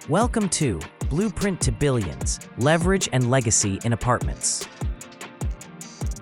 Welcome to Blueprint to Billions, Leverage and Legacy in Apartments.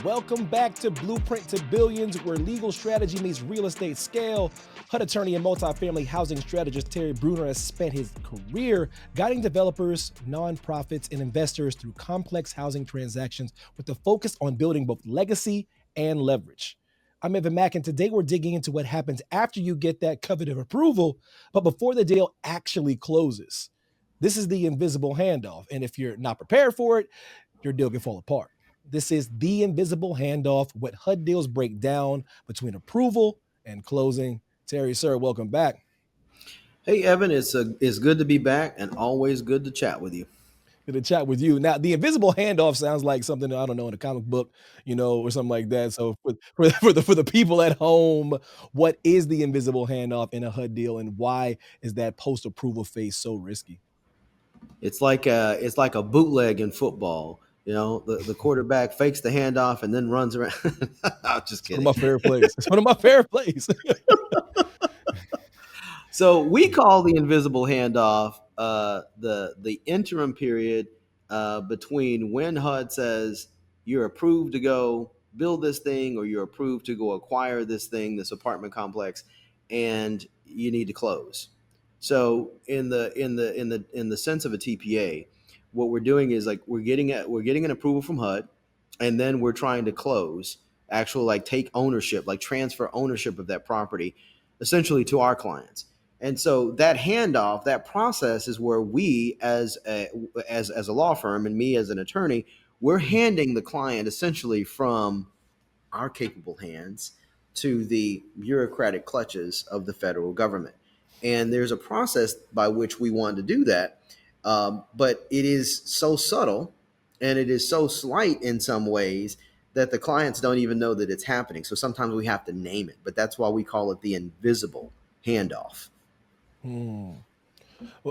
Welcome back to Blueprint to Billions, where legal strategy meets real estate scale. HUD attorney and multifamily housing strategist Terry Bruner has spent his career guiding developers, nonprofits, and investors through complex housing transactions with a focus on building both legacy and leverage. I'm Evan Mack, and today we're digging into what happens after you get that coveted approval, but before the deal actually closes. This is the invisible handoff, and if you're not prepared for it, your deal can fall apart. This is the invisible handoff, what HUD deals break down between approval and closing. Terry, sir, welcome back. Hey, Evan, it's good to be back and always good to chat with you. Good to chat with you. Now, the invisible handoff sounds like something, I don't know, in a comic book, or something like that. So for the people at home, what is the invisible handoff in a HUD deal, and why is that post-approval phase so risky? It's like a bootleg in football. The quarterback fakes the handoff and then runs around. I'm just kidding. It's one of my favorite plays. It's one of my favorite plays. So we call the invisible handoff the interim period between when HUD says you're approved to go build this thing, or you're approved to go acquire this thing, this apartment complex, and you need to close. So in the sense of a TPA, what we're doing is we're getting an approval from HUD, and then we're trying to close, take ownership, transfer ownership of that property, essentially to our clients. And so that handoff, that process, is where we, as a law firm, and me as an attorney, we're handing the client essentially from our capable hands to the bureaucratic clutches of the federal government. And there's a process by which we want to do that, but it is so subtle and it is so slight in some ways that the clients don't even know that it's happening. So sometimes we have to name it, but that's why we call it the invisible handoff.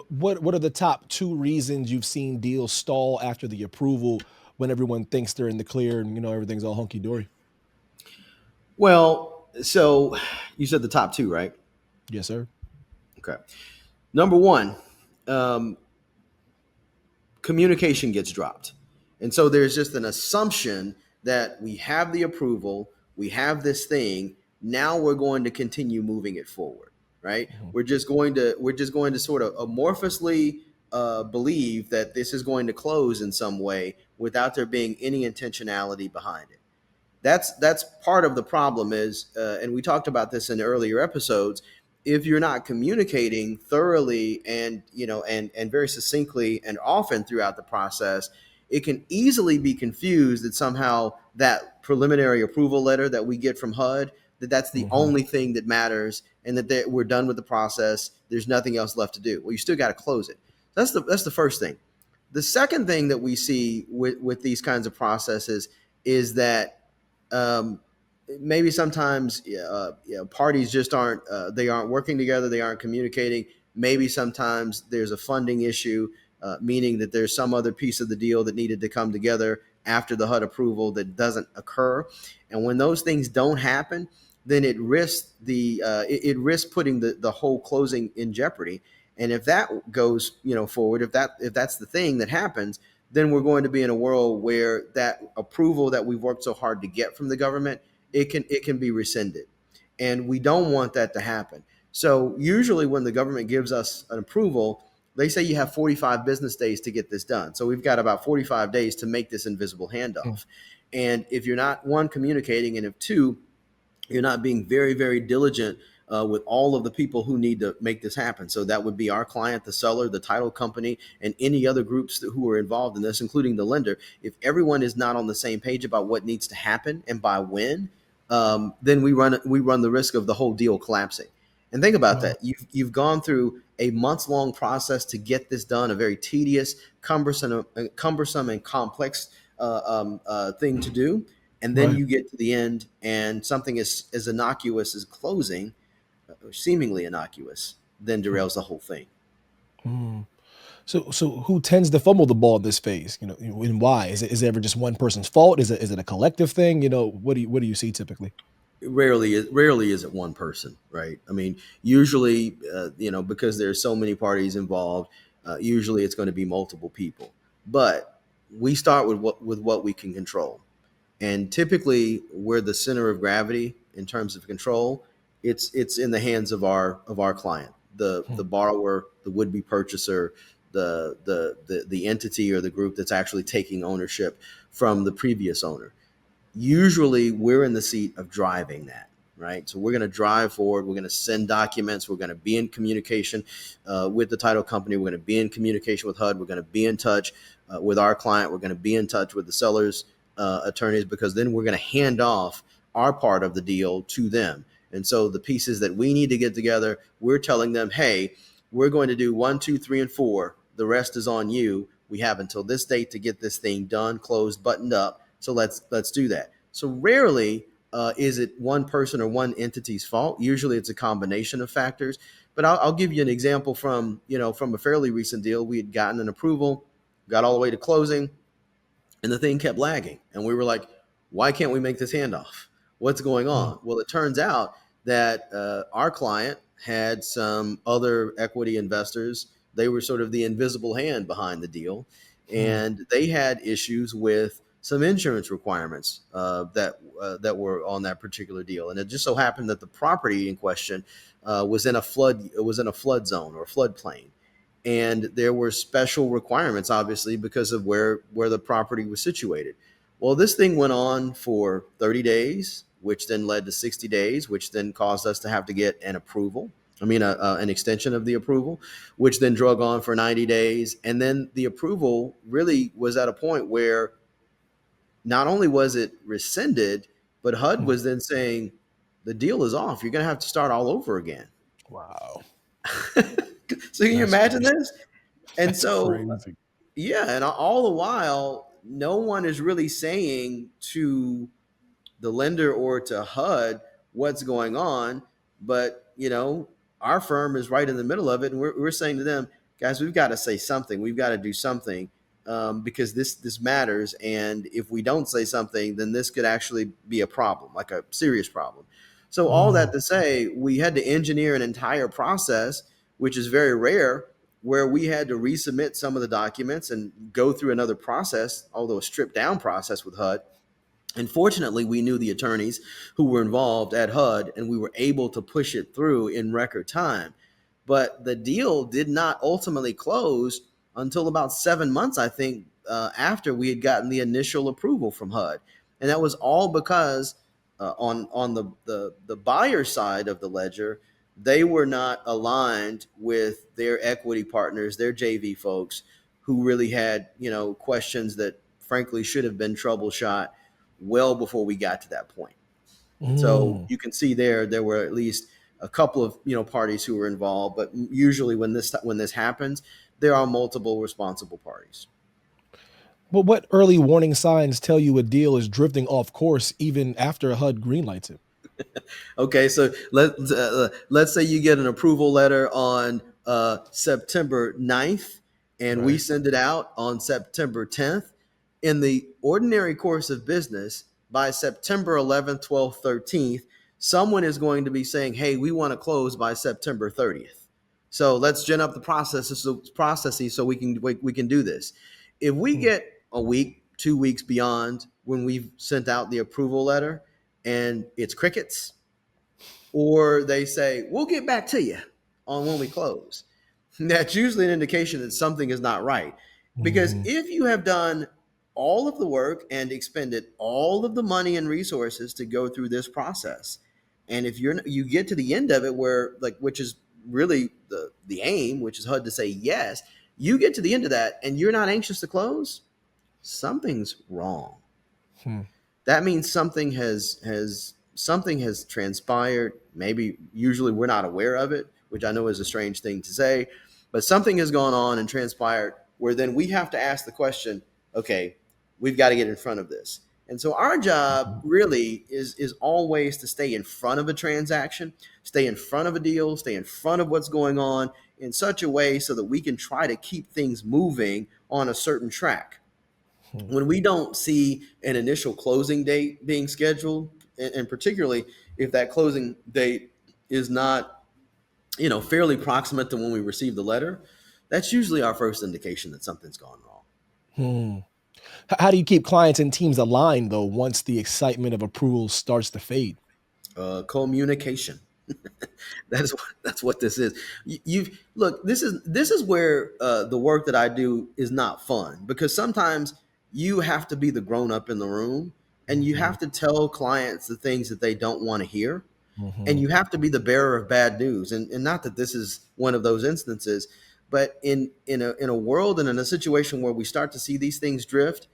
What are the top two reasons you've seen deals stall after the approval when everyone thinks they're in the clear and everything's all hunky dory? Well, so you said the top two, right? Yes, sir. Okay. Number one, communication gets dropped. And so there's just an assumption that we have the approval, we have this thing, now we're going to continue moving it forward, right? Mm-hmm. We're just going to sort of amorphously believe that this is going to close in some way without there being any intentionality behind it. That's part of the problem is, and we talked about this in earlier episodes, if you're not communicating thoroughly and very succinctly and often throughout the process, it can easily be confused that somehow that preliminary approval letter that we get from HUD, that's the only thing that matters, and that we're done with the process. There's nothing else left to do. Well, you still got to close it. That's the first thing. The second thing that we see with these kinds of processes is that maybe sometimes parties just aren't working together. They aren't communicating. Maybe sometimes there's a funding issue, meaning that there's some other piece of the deal that needed to come together after the HUD approval that doesn't occur. And when those things don't happen, then it risks putting the whole closing in jeopardy. And if that goes forward, if that's the thing that happens, then we're going to be in a world where that approval that we've worked so hard to get from the government, it can be rescinded. And we don't want that to happen. So usually when the government gives us an approval, they say you have 45 business days to get this done. So we've got about 45 days to make this invisible handoff. And if you're not, one, communicating, and if two, you're not being very, very diligent with all of the people who need to make this happen. So that would be our client, the seller, the title company, and any other groups who are involved in this, including the lender. If everyone is not on the same page about what needs to happen and by when, then we run the risk of the whole deal collapsing. And think about that. You've gone through a months-long process to get this done, a very tedious, cumbersome and complex thing to do. And then you get to the end, and something as innocuous as closing, or seemingly innocuous, then derails the whole thing. So who tends to fumble the ball in this phase? And why? Is it ever just one person's fault? Is it a collective thing? What do you see typically? Rarely is it one person, right? I mean, usually, because there's so many parties involved, Usually it's going to be multiple people, but we start with what we can control. And typically we're the center of gravity in terms of control. It's in the hands of our client, the borrower, the would-be purchaser, the entity or the group that's actually taking ownership from the previous owner. Usually we're in the seat of driving that, right? So we're going to drive forward. We're going to send documents. We're going to be in communication with the title company. We're going to be in communication with HUD. We're going to be in touch with our client. We're going to be in touch with the seller's attorneys, because then we're going to hand off our part of the deal to them. And so the pieces that we need to get together, we're telling them, hey, we're going to do 1, 2, 3, and 4. The rest is on you. We have until this date to get this thing done, closed, buttoned up. So let's do that. So rarely is it one person or one entity's fault. Usually it's a combination of factors. But I'll give you an example from a fairly recent deal. We had gotten an approval, got all the way to closing, and the thing kept lagging. And we were like, why can't we make this handoff? What's going on? Well, it turns out that our client had some other equity investors. They were sort of the invisible hand behind the deal, and they had issues with some insurance requirements that were on that particular deal. And it just so happened that the property in question was in a flood zone or floodplain, and there were special requirements, obviously, because of where the property was situated. Well, this thing went on for 30 days, which then led to 60 days, which then caused us to have to get an approval. An extension of the approval, which then drug on for 90 days. And then the approval really was at a point where not only was it rescinded, but HUD was then saying, the deal is off. You're going to have to start all over again. Wow. So can you That's imagine crazy. this? And That's so, crazy. yeah, and all the while, no one is really saying to the lender or to HUD what's going on. But, our firm is right in the middle of it. And we're saying to them, guys, we've got to say something. We've got to do something, because this matters. And if we don't say something, then this could actually be a problem, like a serious problem. So all that to say, we had to engineer an entire process, which is very rare, where we had to resubmit some of the documents and go through another process, although a stripped down process with HUD. And fortunately, we knew the attorneys who were involved at HUD, and we were able to push it through in record time. But the deal did not ultimately close until about 7 months, I think, after we had gotten the initial approval from HUD. And that was all because on the buyer side of the ledger, they were not aligned with their equity partners, their JV folks, who really had questions that frankly should have been troubleshot well before we got to that point. So you can see there were at least a couple of parties who were involved, but usually when this happens, there are multiple responsible parties. But what early warning signs tell you a deal is drifting off course even after HUD greenlights it? Okay, so let's say you get an approval letter on September 9th, and we Right. send it out on September 10th. In the ordinary course of business, by September 11th, 12th, 13th, someone is going to be saying, hey, we want to close by September 30th. So let's gin up the processes so we can do this. If we get a week, 2 weeks beyond when we've sent out the approval letter and it's crickets, or they say, we'll get back to you on when we close, that's usually an indication that something is not right. Because Mhm. if you have done all of the work and expended all of the money and resources to go through this process, and if you get to the end of it where, like, which is really the aim, which is HUD to say yes, you get to the end of that and you're not anxious to close, something's wrong. Hmm. That means something has transpired. Maybe usually we're not aware of it, which I know is a strange thing to say, but something has gone on and transpired where then we have to ask the question, okay, we've got to get in front of this. And so our job really is always to stay in front of a transaction, stay in front of a deal, stay in front of what's going on in such a way so that we can try to keep things moving on a certain track. When we don't see an initial closing date being scheduled, and particularly if that closing date is not fairly proximate to when we receive the letter, that's usually our first indication that something's gone wrong. Hmm. How do you keep clients and teams aligned though once the excitement of approval starts to fade? Communication. That's what this is. You've look. This is where the work that I do is not fun, because sometimes you have to be the grown up in the room, and you Mhm, have to tell clients the things that they don't want to hear, and mhm, you have to be the bearer of bad news. And not that this is one of those instances, but in a world and in a situation where we start to see these things drift,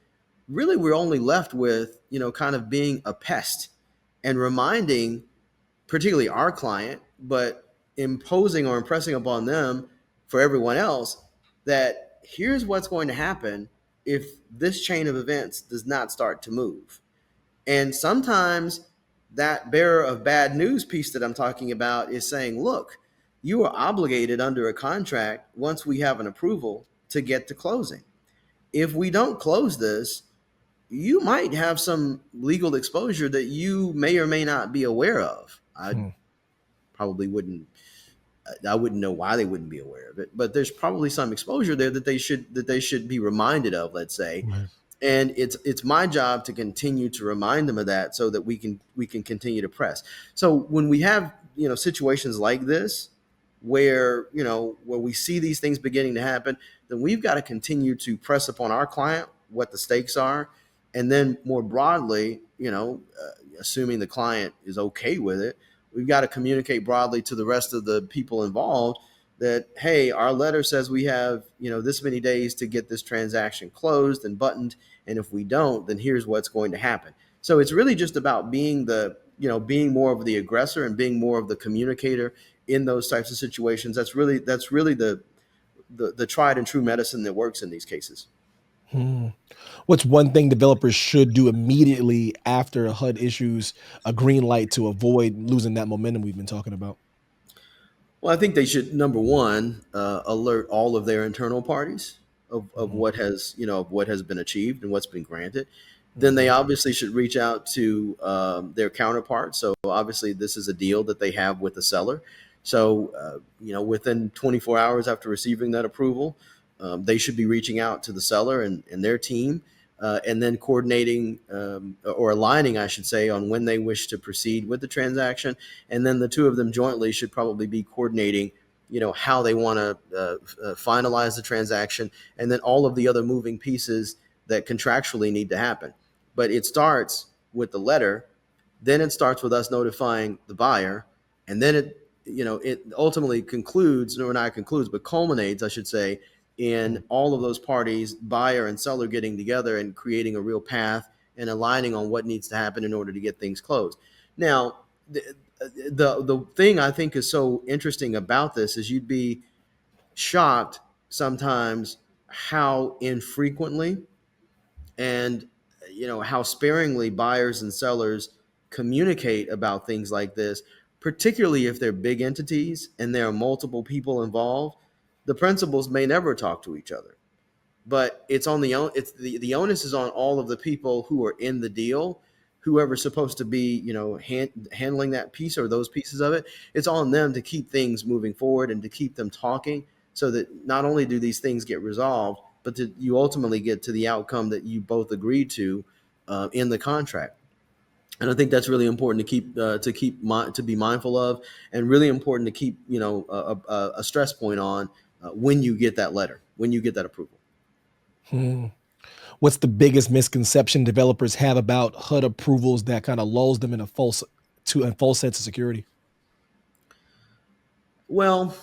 really we're only left with, kind of being a pest and reminding particularly our client, but imposing or impressing upon them for everyone else that here's what's going to happen if this chain of events does not start to move. And sometimes that bearer of bad news piece that I'm talking about is saying, look, you are obligated under a contract once we have an approval to get to closing. If we don't close this, you might have some legal exposure that you may or may not be aware of. I hmm, probably wouldn't I wouldn't know why they wouldn't be aware of it, but there's probably some exposure there that they should be reminded of, let's say. right. And it's my job to continue to remind them of that so that we can continue to press. So when we have, situations like this where we see these things beginning to happen, then we've got to continue to press upon our client what the stakes are, and then more broadly, assuming the client is okay with it, we've got to communicate broadly to the rest of the people involved that, hey, our letter says we have, this many days to get this transaction closed and buttoned, and if we don't, then here's what's going to happen. So it's really just about being more of the aggressor and being more of the communicator in those types of situations. That's really the tried and true medicine that works in these cases. Hmm. What's one thing developers should do immediately after a HUD issues a green light to avoid losing that momentum we've been talking about? Well, I think they should, number one, alert all of their internal parties of Mhm, what has been achieved and what's been granted. Then they mhm, obviously should reach out to their counterparts. So obviously, this is a deal that they have with the seller. So within 24 hours after receiving that approval, they should be reaching out to the seller and their team, and then coordinating, or aligning, I should say, on when they wish to proceed with the transaction. And then the two of them jointly should probably be coordinating, how they want to finalize the transaction, and then all of the other moving pieces that contractually need to happen. But it starts with the letter, then it starts with us notifying the buyer, and then it ultimately concludes, or not concludes, but culminates, I should say, in mhm. all of those parties, buyer and seller, getting together and creating a real path and aligning on what needs to happen in order to get things closed. Now, the thing I think is so interesting about this is you'd be shocked sometimes how infrequently and how sparingly buyers and sellers communicate about things like this, particularly if they're big entities and there are multiple people involved. The principals may never talk to each other, but the onus is on all of the people who are in the deal, whoever's supposed to be handling that piece or those pieces of it. It's on them to keep things moving forward and to keep them talking, so that not only do these things get resolved, but that you ultimately get to the outcome that you both agreed to in the contract. And I think that's really important to be mindful of, and really important to keep a stress point on when you get that letter, when you get that approval. Hmm. What's the biggest misconception developers have about HUD approvals that kind of lulls them in a false sense of security? Well,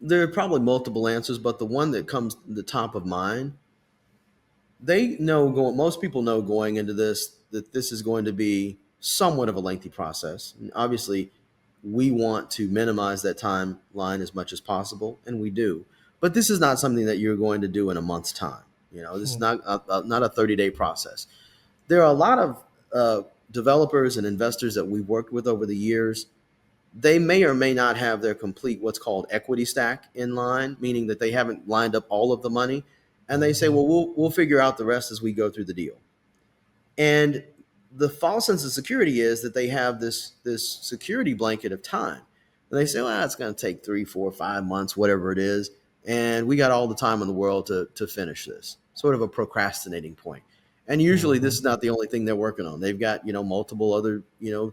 there are probably multiple answers, but the one that comes to the top of mind, most people know going into this that this is going to be somewhat of a lengthy process. And obviously, we want to minimize that timeline as much as possible, and we do. But this is not something that you're going to do in a month's time. This is Hmm, not a 30-day process. There are a lot of developers and investors that we've worked with over the years. They may or may not have their complete what's called equity stack in line, meaning that they haven't lined up all of the money, and they say, mhm, "Well, we'll figure out the rest as we go through the deal." And the false sense of security is that they have this security blanket of time, and they say, "Well, it's going to take 3, 4, 5 months, whatever it is," and we got all the time in the world to finish this. Sort of a procrastinating point. And usually this Mhm. is not the only thing they're working on. They've got, multiple other,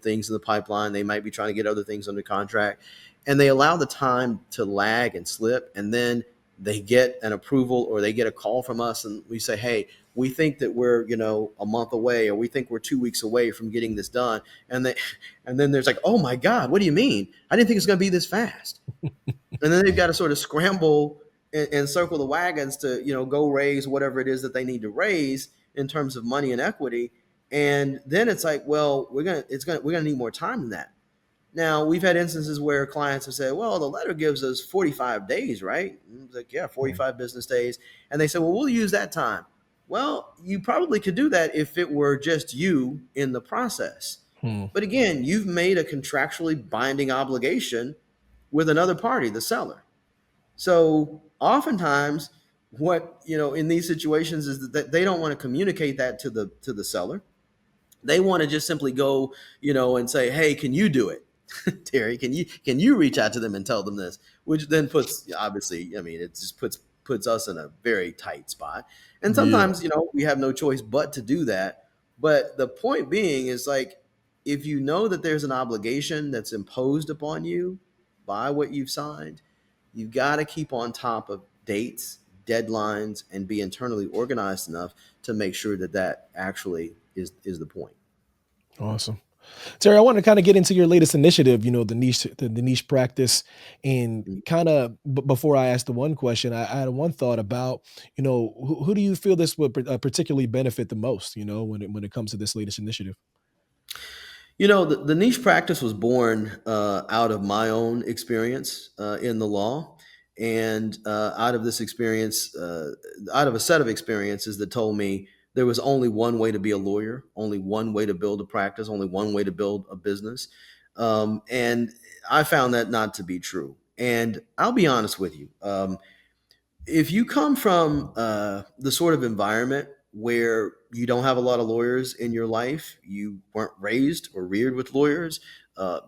things in the pipeline. They might be trying to get other things under contract, and they allow the time to lag and slip. And then they get an approval, or they get a call from us, and we say, hey, we think that we're, a month away, or we think we're 2 weeks away from getting this done. And they, and then there's like, oh my God, what do you mean? I didn't think it's going to be this fast. And then they've got to sort of scramble and circle the wagons to, go raise whatever it is that they need to raise in terms of money and equity. And then it's like, well, we're gonna need more time than that. Now, we've had instances where clients have said, well, the letter gives us 45 days, right? And it's like, yeah, Mhm. 45 business days. And they said, well, we'll use that time. Well, you probably could do that if it were just you in the process. Hmm. But again, you've made a contractually binding obligation with another party, the seller. So oftentimes, what in these situations is that they don't want to communicate that to the seller. They want to just simply go, and say, "Hey, can you do it, Terry? Can you reach out to them and tell them this?" Which then puts, obviously, I mean, it just puts us in a very tight spot. And Yeah. sometimes, we have no choice but to do that. But the point being is, like, if you know that there's an obligation that's imposed upon you by what you've signed, you've got to keep on top of dates, deadlines, and be internally organized enough to make sure that that actually is the point. Awesome. Terry, I want to kind of get into your latest initiative, the niche practice. And kind of before I ask the one question, I had one thought about, who do you feel this would particularly benefit the most, when it comes to this latest initiative? The niche practice was born out of my own experience in the law, and out of this experience, out of a set of experiences that told me there was only one way to be a lawyer, only one way to build a practice, only one way to build a business. And I found that not to be true. And I'll be honest with you. If you come from the sort of environment where you don't have a lot of lawyers in your life, you weren't raised or reared with lawyers,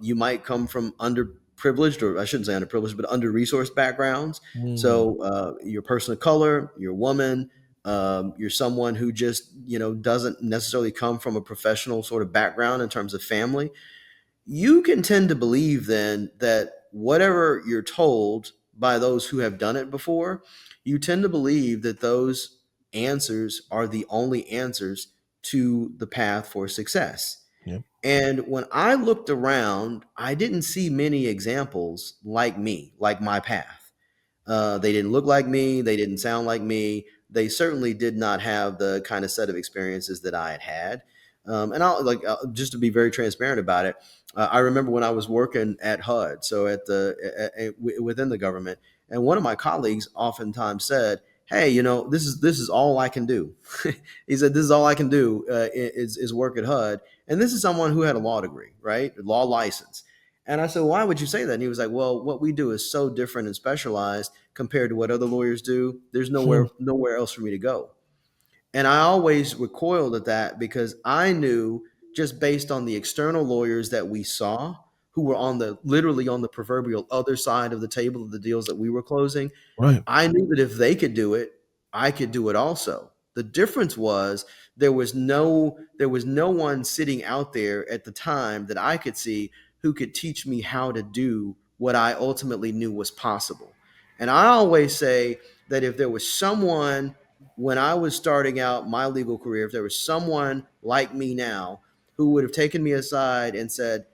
you might come from underprivileged, or I shouldn't say underprivileged, but under resourced backgrounds. Mm, So you're a person of color, you're a woman, you're someone who just doesn't necessarily come from a professional sort of background in terms of family. You can tend to believe then that whatever you're told by those who have done it before, you tend to believe that those answers are the only answers to the path for success. yeah. And when I looked around, I didn't see many examples like me, like my path. They didn't look like me. They didn't sound like me. They certainly did not have the kind of set of experiences that I had had. And I'll like just to be very transparent about it. I remember when I was working at HUD, so within the government, and one of my colleagues oftentimes said, "Hey, this is all I can do." He said, "This is all I can do is work at HUD," and this is someone who had a law degree, right, a law license. And I said, "Why would you say that?" And he was like, "Well, what we do is so different and specialized compared to what other lawyers do. There's Hmm. nowhere else for me to go." And I always recoiled at that because I knew, just based on the external lawyers that we saw, who were literally on the proverbial other side of the table of the deals that we were closing, Right. I knew that if they could do it, I could do it also. The difference was there was no one sitting out there at the time that I could see who could teach me how to do what I ultimately knew was possible. And I always say that if there was someone when I was starting out my legal career, if there was someone like me now who would have taken me aside and said,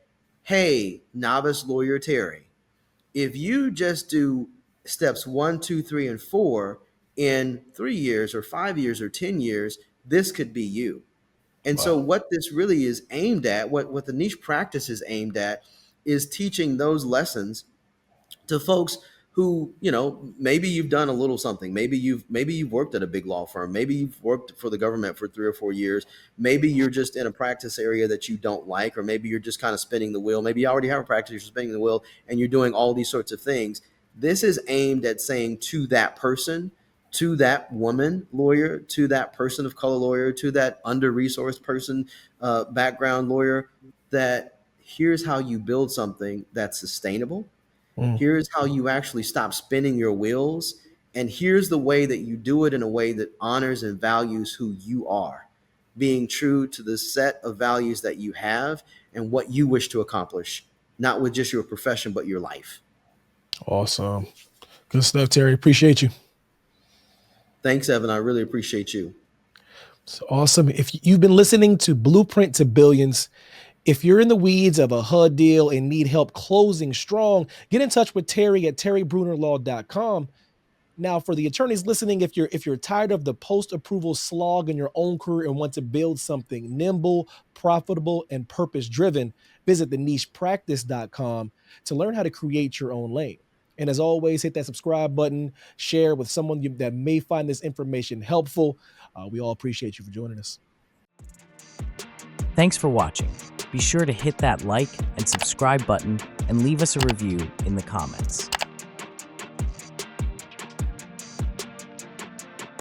"Hey, novice lawyer Terry, if you just do steps one, two, three, and four in 3 years or 5 years or 10 years, this could be you." And so, Wow. what this really is aimed at, what the niche practice is aimed at, is teaching those lessons to folks who maybe you've done a little something, maybe you've worked at a big law firm, maybe you've worked for the government for 3 or 4 years, maybe you're just in a practice area that you don't like, or maybe you're just kind of spinning the wheel, maybe you already have a practice, you're spinning the wheel, and you're doing all these sorts of things. This is aimed at saying to that person, to that woman lawyer, to that person of color lawyer, to that under resourced person, background lawyer, that here's how you build something that's sustainable. Mm, Here's how you actually stop spinning your wheels And here's the way that you do it in a way that honors and values who you are, being true to the set of values that you have and what you wish to accomplish, not with just your profession, but your life. Awesome. Good stuff, Terry. Appreciate you. Thanks, Evan. I really appreciate you. It's awesome. If you've been listening to Blueprint to Billions, if you're in the weeds of a HUD deal and need help closing strong, get in touch with Terry at terrybrunerlaw.com. Now, for the attorneys listening, if you're tired of the post-approval slog in your own career and want to build something nimble, profitable, and purpose-driven, visit thenichepractice.com to learn how to create your own lane. And as always, hit that subscribe button, share with someone that may find this information helpful. We all appreciate you for joining us. Thanks for watching. Be sure to hit that like and subscribe button and leave us a review in the comments.